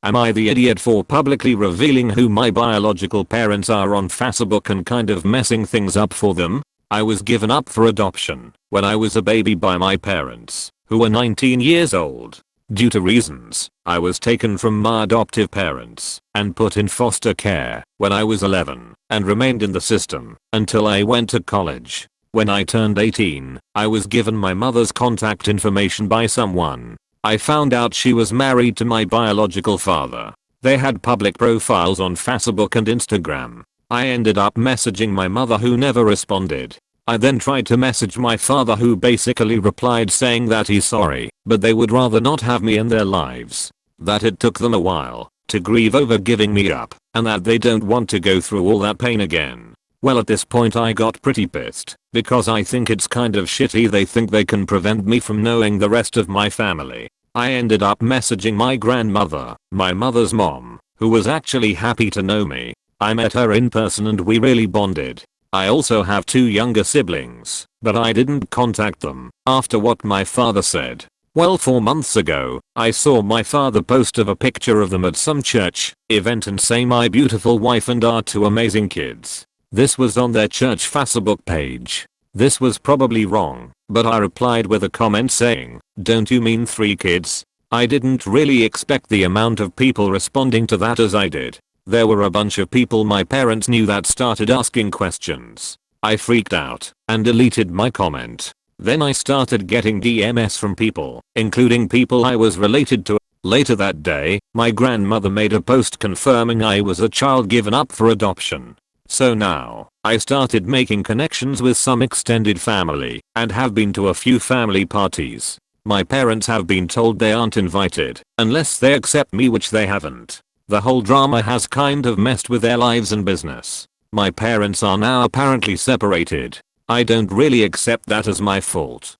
Am I the idiot for publicly revealing who my biological parents are on Facebook and kind of messing things up for them? I was given up for adoption when I was a baby by my parents, who were 19 years old. Due to reasons, I was taken from my adoptive parents and put in foster care when I was 11 and remained in the system until I went to college. When I turned 18, I was given my mother's contact information by someone. I found out she was married to my biological father. They had public profiles on Facebook and Instagram. I ended up messaging my mother, who never responded. I then tried to message my father, who basically replied saying that he's sorry, but they would rather not have me in their lives. That it took them a while to grieve over giving me up, and that they don't want to go through all that pain again. Well, at this point I got pretty pissed, because I think it's kind of shitty they think they can prevent me from knowing the rest of my family. I ended up messaging my grandmother, my mother's mom, who was actually happy to know me. I met her in person and we really bonded. I also have 2 younger siblings, but I didn't contact them after what my father said. Well, 4 months ago, I saw my father post of a picture of them at some church event and say my beautiful wife and our 2 amazing kids. This was on their church Facebook page. This was probably wrong, but I replied with a comment saying, "Don't you mean 3 kids?" I didn't really expect the amount of people responding to that as I did. There were a bunch of people my parents knew that started asking questions. I freaked out and deleted my comment. Then I started getting DMs from people, including people I was related to. Later that day, my grandmother made a post confirming I was a child given up for adoption. So now, I started making connections with some extended family and have been to a few family parties. My parents have been told they aren't invited unless they accept me, which they haven't. The whole drama has kind of messed with their lives and business. My parents are now apparently separated. I don't really accept that as my fault.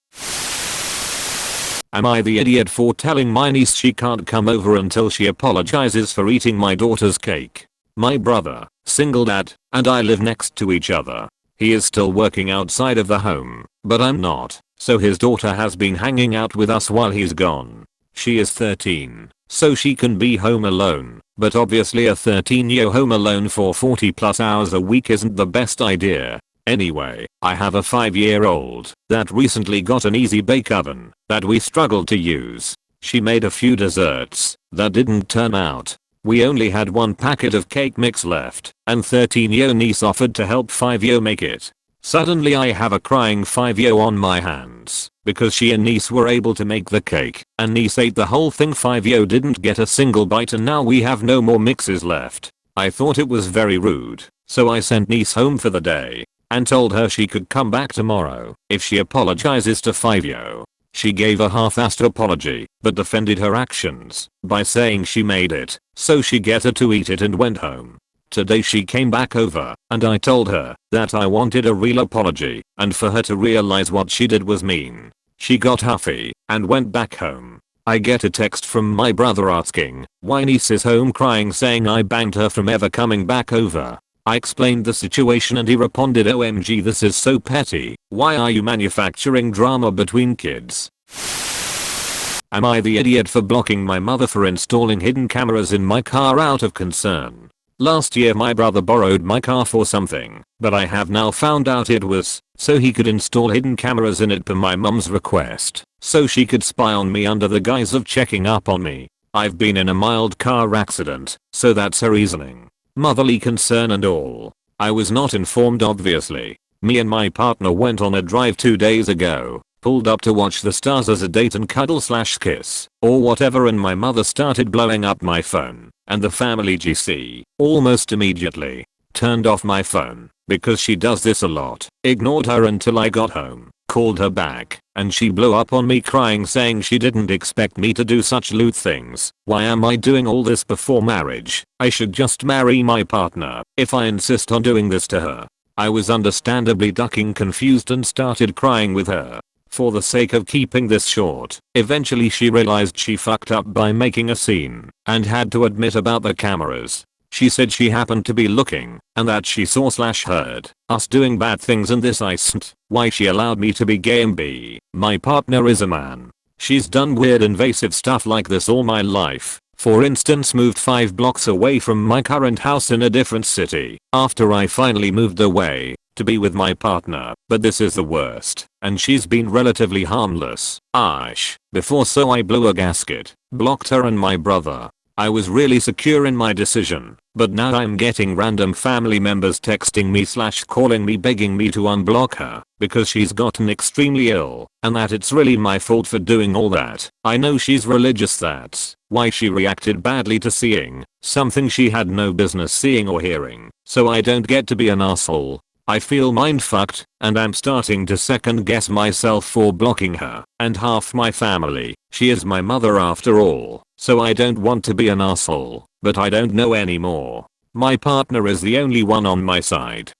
Am I the idiot for telling my niece she can't come over until she apologizes for eating my daughter's cake? My brother, single dad, and I live next to each other. He is still working outside of the home, but I'm not, so his daughter has been hanging out with us while he's gone. She is 13, so she can be home alone, but obviously a 13-year home alone for 40+ hours a week isn't the best idea. Anyway, I have a 5-year-old that recently got an easy bake oven that we struggled to use. She made a few desserts that didn't turn out. We only had 1 packet of cake mix left, and 13-year niece offered to help 5-year make it. Suddenly I have a crying 5-year on my hands because she and niece were able to make the cake, and niece ate the whole thing. 5-year didn't get a single bite, and now we have no more mixes left. I thought it was very rude, so I sent niece home for the day and told her she could come back tomorrow if she apologizes to 5-year. She gave a half-assed apology, but defended her actions by saying she made it, so she get her to eat it and went home. Today she came back over, and I told her that I wanted a real apology and for her to realize what she did was mean. She got huffy and went back home. I get a text from my brother asking why niece is home crying, saying I banned her from ever coming back over. I explained the situation and he responded, "OMG, this is so petty. Why are you manufacturing drama between kids?" Am I the idiot for blocking my mother for installing hidden cameras in my car out of concern? Last year my brother borrowed my car for something, but I have now found out it was so he could install hidden cameras in it per my mum's request, so she could spy on me under the guise of checking up on me. I've been in a mild car accident, so that's her reasoning. Motherly concern and all. I was not informed, obviously. Me and my partner went on a drive 2 days ago, pulled up to watch the stars as a date and cuddle/kiss, or whatever, and my mother started blowing up my phone, and the family GC, almost immediately, turned off my phone, because she does this a lot, ignored her until I got home, called her back, and she blew up on me crying, saying she didn't expect me to do such lewd things. Why am I doing all this before marriage? I should just marry my partner if I insist on doing this to her. I was understandably ducking confused and started crying with her. For the sake of keeping this short, eventually she realized she fucked up by making a scene and had to admit about the cameras. She said she happened to be looking and that she saw/heard us doing bad things, and this isn't why she allowed me to be gay and be. My partner is a man. She's done weird invasive stuff like this all my life. For instance, moved 5 blocks away from my current house in a different city after I finally moved away to be with my partner, but this is the worst, and she's been relatively harmless. Before, so I blew a gasket, blocked her and my brother. I was really secure in my decision, but now I'm getting random family members texting me / calling me begging me to unblock her because she's gotten extremely ill and that it's really my fault for doing all that. I know she's religious, that's why she reacted badly to seeing something she had no business seeing or hearing, so I don't get to be an asshole. I feel mindfucked, and I'm starting to second guess myself for blocking her and half my family. She is my mother after all, so I don't want to be an asshole, but I don't know anymore. My partner is the only one on my side.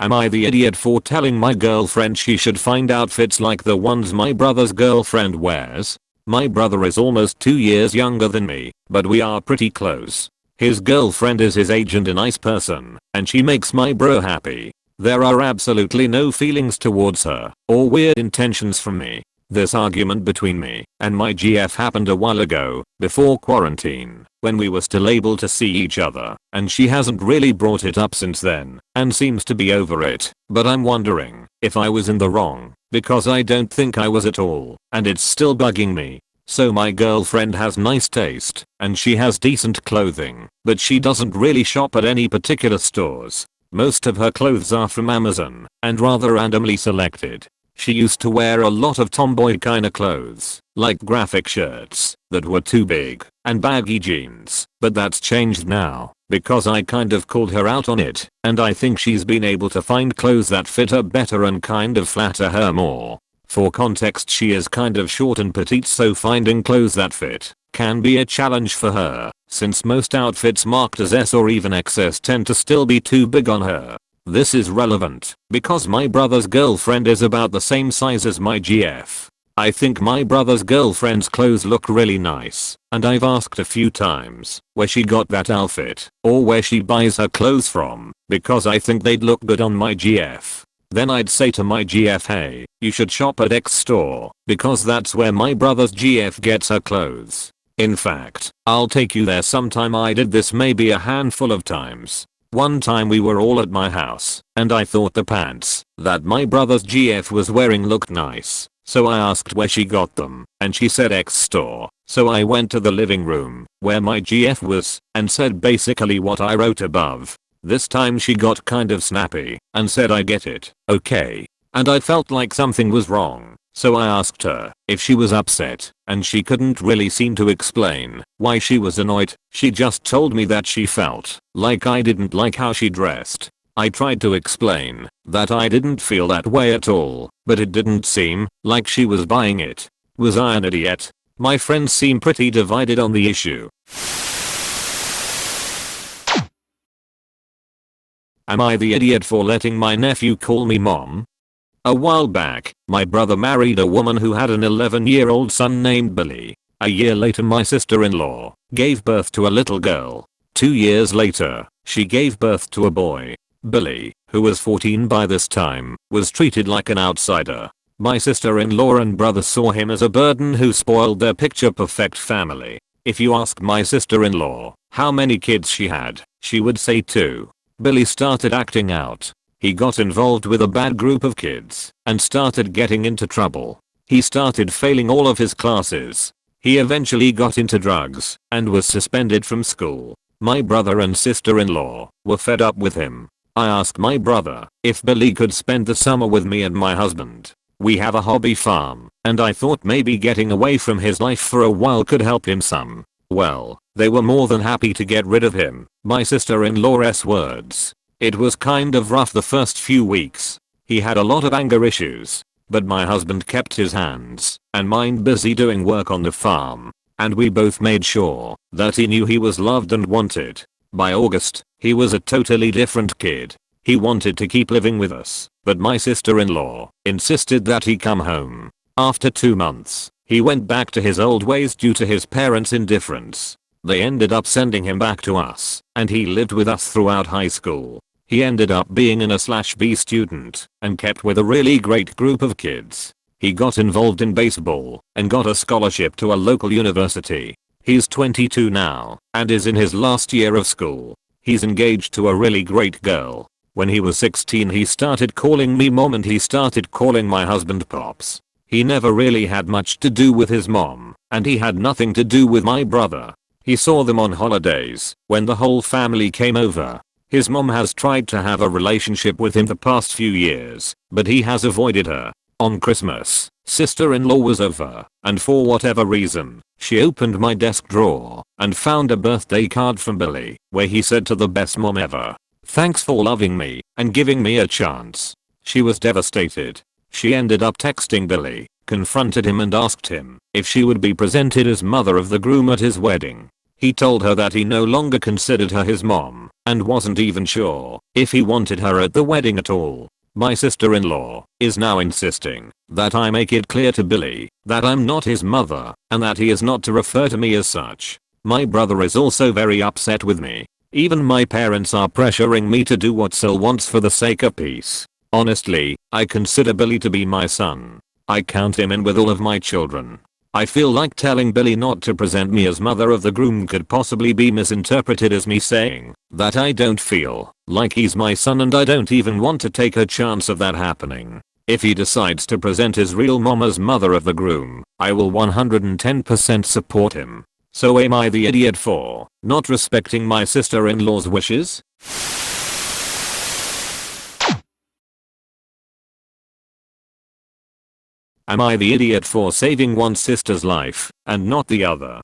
Am I the idiot for telling my girlfriend she should find outfits like the ones my brother's girlfriend wears? My brother is almost 2 years younger than me, but we are pretty close. His girlfriend is his age and a nice person, and she makes my bro happy. There are absolutely no feelings towards her, or weird intentions from me. This argument between me and my GF happened a while ago, before quarantine, when we were still able to see each other, and she hasn't really brought it up since then, and seems to be over it. But I'm wondering if I was in the wrong, because I don't think I was at all, and it's still bugging me. So my girlfriend has nice taste, and she has decent clothing, but she doesn't really shop at any particular stores. Most of her clothes are from Amazon, and rather randomly selected. She used to wear a lot of tomboy kinda clothes, like graphic shirts that were too big, and baggy jeans, but that's changed now, because I kind of called her out on it, and I think she's been able to find clothes that fit her better and kind of flatter her more. For context, she is kind of short and petite, so finding clothes that fit can be a challenge for her, since most outfits marked as S or even XS tend to still be too big on her. This is relevant because my brother's girlfriend is about the same size as my GF. I think my brother's girlfriend's clothes look really nice, and I've asked a few times where she got that outfit or where she buys her clothes from, because I think they'd look good on my GF. Then I'd say to my GF, hey, you should shop at X store, because that's where my brother's GF gets her clothes. In fact, I'll take you there sometime. I did this maybe a handful of times. One time we were all at my house, and I thought the pants that my brother's GF was wearing looked nice, so I asked where she got them, and she said X store. So I went to the living room, where my GF was, and said basically what I wrote above. This time she got kind of snappy and said, I get it, okay. And I felt like something was wrong, so I asked her if she was upset, and she couldn't really seem to explain why she was annoyed. She just told me that she felt like I didn't like how she dressed. I tried to explain that I didn't feel that way at all, but it didn't seem like she was buying it. Was I an idiot? My friends seem pretty divided on the issue. Am I the idiot for letting my nephew call me mom? A while back, my brother married a woman who had an 11-year-old son named Billy. A year later, my sister-in-law gave birth to a little girl. 2 years later, she gave birth to a boy. Billy, who was 14 by this time, was treated like an outsider. My sister-in-law and brother saw him as a burden who spoiled their picture-perfect family. If you ask my sister-in-law how many kids she had, she would say 2. Billy started acting out. He got involved with a bad group of kids and started getting into trouble. He started failing all of his classes. He eventually got into drugs and was suspended from school. My brother and sister-in-law were fed up with him. I asked my brother if Billy could spend the summer with me and my husband. We have a hobby farm, and I thought maybe getting away from his life for a while could help him some. Well, they were more than happy to get rid of him. My sister-in-law's words. It was kind of rough the first few weeks. He had a lot of anger issues, but my husband kept his hands and mind busy doing work on the farm, and we both made sure that he knew he was loved and wanted. By August, he was a totally different kid. He wanted to keep living with us, but my sister-in-law insisted that he come home. After 2 months, he went back to his old ways due to his parents' indifference. They ended up sending him back to us, and he lived with us throughout high school. He ended up being an A/B student and kept with a really great group of kids. He got involved in baseball and got a scholarship to a local university. He's 22 now and is in his last year of school. He's engaged to a really great girl. When he was 16 he started calling me mom and he started calling my husband pops. He never really had much to do with his mom and he had nothing to do with my brother. He saw them on holidays when the whole family came over. His mom has tried to have a relationship with him the past few years, but he has avoided her. On Christmas, sister-in-law was over, and for whatever reason, she opened my desk drawer and found a birthday card from Billy, where he said to the best mom ever, "Thanks for loving me and giving me a chance." She was devastated. She ended up texting Billy, confronted him and asked him if she would be presented as mother of the groom at his wedding. He told her that he no longer considered her his mom and wasn't even sure if he wanted her at the wedding at all. My sister-in-law is now insisting that I make it clear to Billy that I'm not his mother and that he is not to refer to me as such. My brother is also very upset with me. Even my parents are pressuring me to do what Sil wants for the sake of peace. Honestly, I consider Billy to be my son. I count him in with all of my children. I feel like telling Billy not to present me as mother of the groom could possibly be misinterpreted as me saying that I don't feel like he's my son and I don't even want to take a chance of that happening. If he decides to present his real mom as mother of the groom, I will 110% support him. So am I the idiot for not respecting my sister-in-law's wishes? Am I the idiot for saving one sister's life and not the other?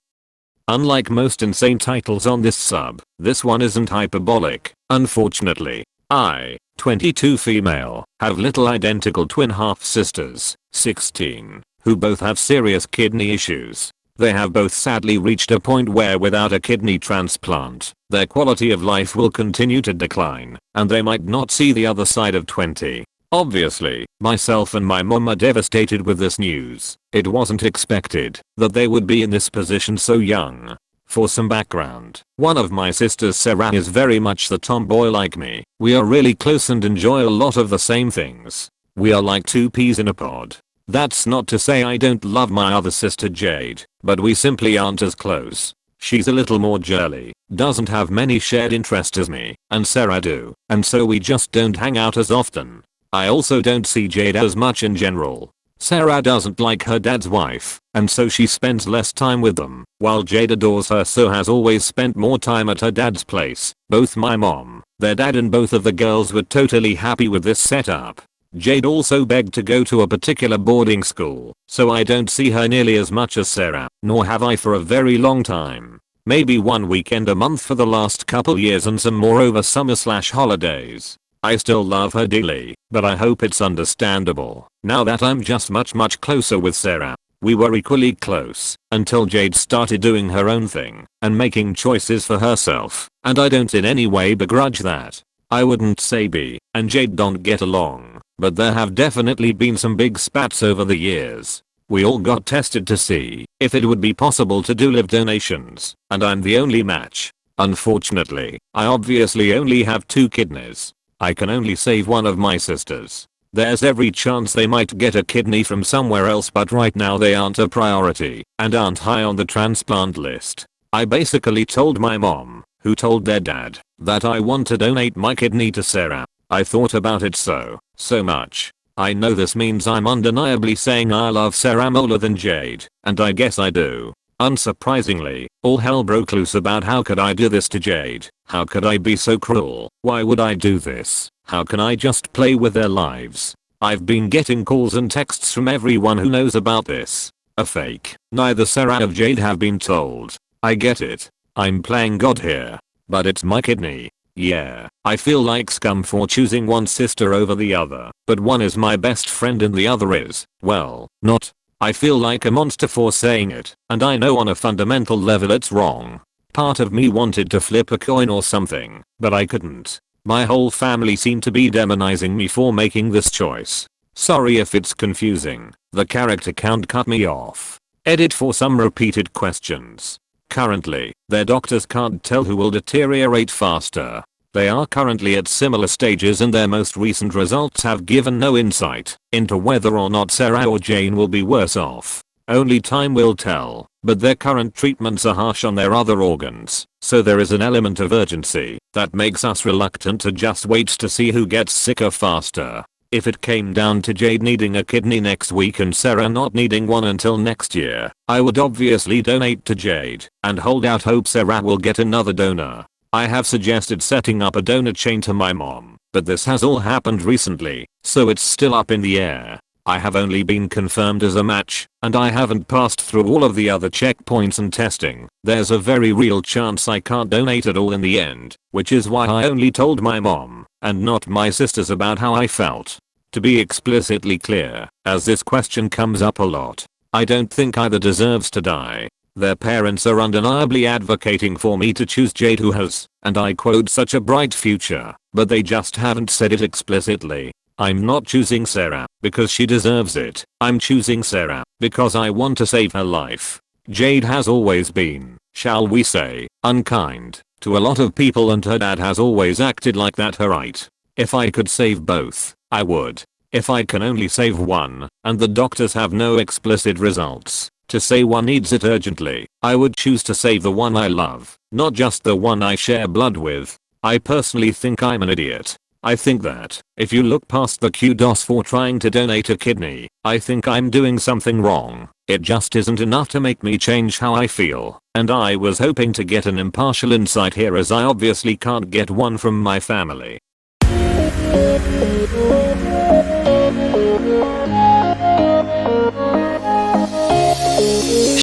Unlike most insane titles on this sub, this one isn't hyperbolic, unfortunately. I, 22 female, have little identical twin half-sisters, 16, who both have serious kidney issues. They have both sadly reached a point where without a kidney transplant, their quality of life will continue to decline, and they might not see the other side of 20. Obviously, myself and my mom are devastated with this news. It wasn't expected that they would be in this position so young. For some background, one of my sisters, Sarah, is very much the tomboy like me. We are really close and enjoy a lot of the same things. We are like two peas in a pod. That's not to say I don't love my other sister Jade, but we simply aren't as close. She's a little more girly, doesn't have many shared interests as me and Sarah do, and so we just don't hang out as often. I also don't see Jade as much in general. Sarah doesn't like her dad's wife, and so she spends less time with them, while Jade adores her so has always spent more time at her dad's place. Both my mom, their dad and both of the girls were totally happy with this setup. Jade also begged to go to a particular boarding school, so I don't see her nearly as much as Sarah, nor have I for a very long time. Maybe one weekend a month for the last couple years and some more over summer/holidays. I still love her dearly, but I hope it's understandable now that I'm just much closer with Sarah. We were equally close until Jade started doing her own thing and making choices for herself, and I don't in any way begrudge that. I wouldn't say B and Jade don't get along, but there have definitely been some big spats over the years. We all got tested to see if it would be possible to do live donations, and I'm the only match. Unfortunately, I obviously only have 2 kidneys. I can only save one of my sisters. There's every chance they might get a kidney from somewhere else, but right now they aren't a priority and aren't high on the transplant list. I basically told my mom, who told their dad, that I want to donate my kidney to Sarah. I thought about it so much. I know this means I'm undeniably saying I love Sarah more than Jade, and I guess I do. Unsurprisingly, all hell broke loose about how could I do this to Jade? How could I be so cruel? Why would I do this? How can I just play with their lives? I've been getting calls and texts from everyone who knows about this. A fake. Neither Sarah or Jade have been told. I get it. I'm playing God here. But it's my kidney. Yeah, I feel like scum for choosing one sister over the other, but one is my best friend and the other is, well, not. I feel like a monster for saying it, and I know on a fundamental level it's wrong. Part of me wanted to flip a coin or something, but I couldn't. My whole family seemed to be demonizing me for making this choice. Sorry if it's confusing. The character count cut me off. Edit for some repeated questions. Currently, their doctors can't tell who will deteriorate faster. They are currently at similar stages and their most recent results have given no insight into whether or not Sarah or Jane will be worse off. Only time will tell, but their current treatments are harsh on their other organs, so there is an element of urgency that makes us reluctant to just wait to see who gets sicker faster. If it came down to Jade needing a kidney next week and Sarah not needing one until next year, I would obviously donate to Jade and hold out hope Sarah will get another donor. I have suggested setting up a donor chain to my mom, but this has all happened recently, so it's still up in the air. I have only been confirmed as a match, and I haven't passed through all of the other checkpoints and testing. There's a very real chance I can't donate at all in the end, which is why I only told my mom, and not my sisters, about how I felt. To be explicitly clear, as this question comes up a lot, I don't think either deserves to die. Their parents are undeniably advocating for me to choose Jade, who has, and I quote, such a bright future, but they just haven't said it explicitly. I'm not choosing Sarah because she deserves it. I'm choosing Sarah because I want to save her life. Jade has always been, shall we say, unkind to a lot of people, and her dad has always acted like that. Right? If I could save both, I would. If I can only save one, and the doctors have no explicit results to say one needs it urgently, I would choose to save the one I love, not just the one I share blood with. I personally think I'm an idiot. I think that, if you look past the kudos for trying to donate a kidney, I think I'm doing something wrong. It just isn't enough to make me change how I feel, and I was hoping to get an impartial insight here, as I obviously can't get one from my family.